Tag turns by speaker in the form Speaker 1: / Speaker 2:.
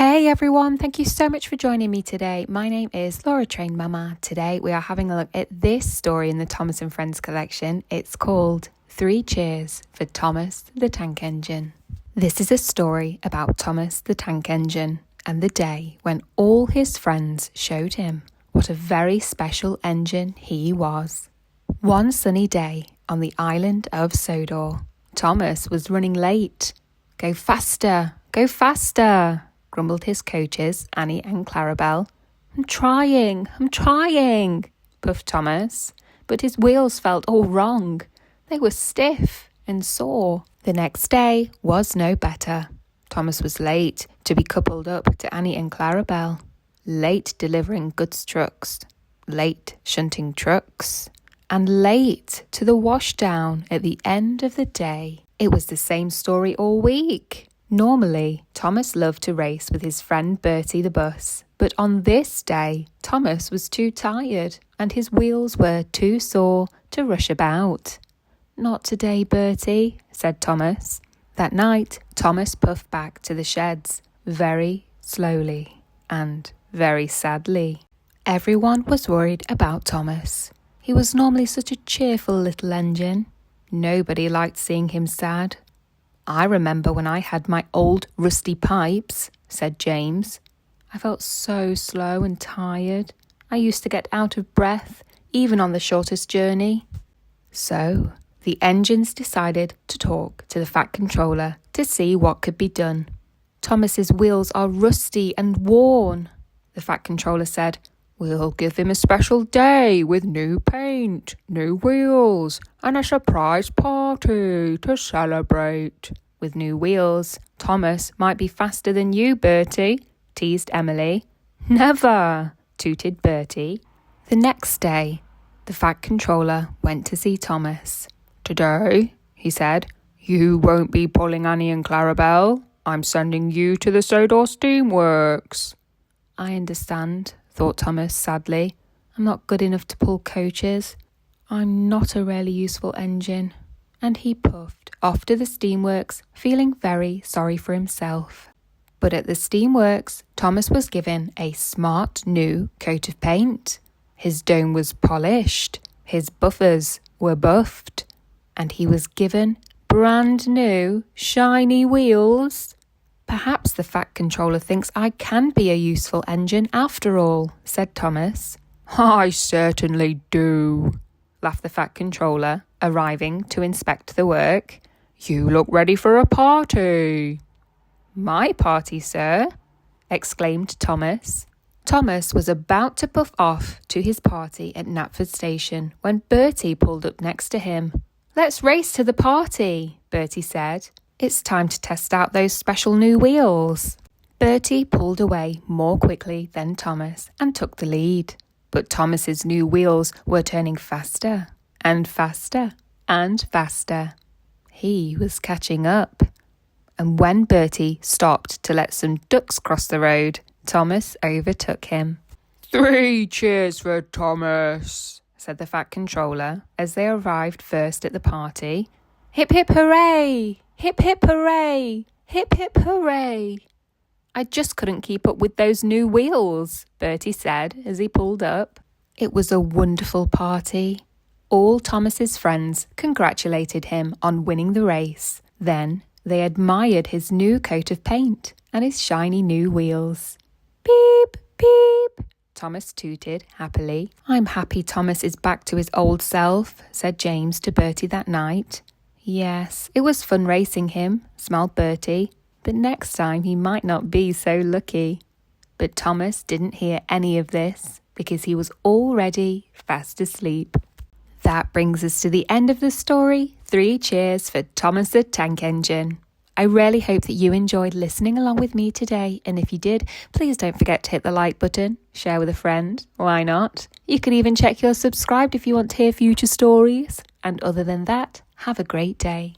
Speaker 1: Hey everyone, thank you so much for joining me today. My name is Laura Train Mama. Today we are having a look at this story in the Thomas and Friends collection. It's called 3 Cheers for Thomas the Tank Engine. This is a story about Thomas the Tank Engine and the day when all his friends showed him what a very special engine he was. One sunny day on the island of Sodor, Thomas was running late. Go faster, grumbled his coaches, Annie and Clarabelle. I'm trying, puffed Thomas, but his wheels felt all wrong. They were stiff and sore. The next day was no better. Thomas was late to be coupled up to Annie and Clarabelle, late delivering goods trucks, late shunting trucks, and late to the washdown at the end of the day. It was the same story all week. Normally, Thomas loved to race with his friend Bertie the bus, but on this day, Thomas was too tired and his wheels were too sore to rush about. Not today, Bertie, said Thomas. That night, Thomas puffed back to the sheds, very slowly and very sadly. Everyone was worried about Thomas. He was normally such a cheerful little engine. Nobody liked seeing him sad. I remember when I had my old rusty pipes, said James. I felt so slow and tired. I used to get out of breath, even on the shortest journey. So, the engines decided to talk to the Fat Controller to see what could be done. Thomas's wheels are rusty and worn. The Fat Controller said, We'll give him a special day with new paint, new wheels, and a surprise party to celebrate. With new wheels, Thomas might be faster than you, Bertie, teased Emily. Never, tooted Bertie. The next day, the Fat Controller went to see Thomas. Today, he said, you won't be pulling Annie and Clarabelle. I'm sending you to the Sodor Steamworks. I understand, thought Thomas sadly. I'm not good enough to pull coaches. I'm not a really useful engine. And he puffed off to the steamworks, feeling very sorry for himself. But at the steamworks, Thomas was given a smart new coat of paint. His dome was polished, his buffers were buffed, and he was given brand new shiny wheels. Perhaps the Fat Controller thinks I can be a useful engine after all, said Thomas. I certainly do, laughed the Fat Controller, arriving to inspect the work. You look ready for a party. My party, sir, exclaimed Thomas. Thomas was about to puff off to his party at Knapford Station when Bertie pulled up next to him. Let's race to the party, Bertie said. It's time to test out those special new wheels. Bertie pulled away more quickly than Thomas and took the lead. But Thomas's new wheels were turning faster and faster and faster. He was catching up. And when Bertie stopped to let some ducks cross the road, Thomas overtook him. 3 cheers for Thomas, said the Fat Controller as they arrived first at the party. Hip hip hooray! Hip hip hooray! Hip hip hooray! I just couldn't keep up with those new wheels, Bertie said as he pulled up. It was a wonderful party. All Thomas's friends congratulated him on winning the race. Then they admired his new coat of paint and his shiny new wheels. Beep, beep, Thomas tooted happily. I'm happy Thomas is back to his old self, said James to Bertie that night. Yes, it was fun racing him, smiled Bertie, but next time he might not be so lucky. But Thomas didn't hear any of this because he was already fast asleep. That brings us to the end of the story. 3 cheers for Thomas the Tank Engine. I really hope that you enjoyed listening along with me today, and if you did, please don't forget to hit the like button, share with a friend, why not? You can even check you're subscribed if you want to hear future stories. And other than that, have a great day.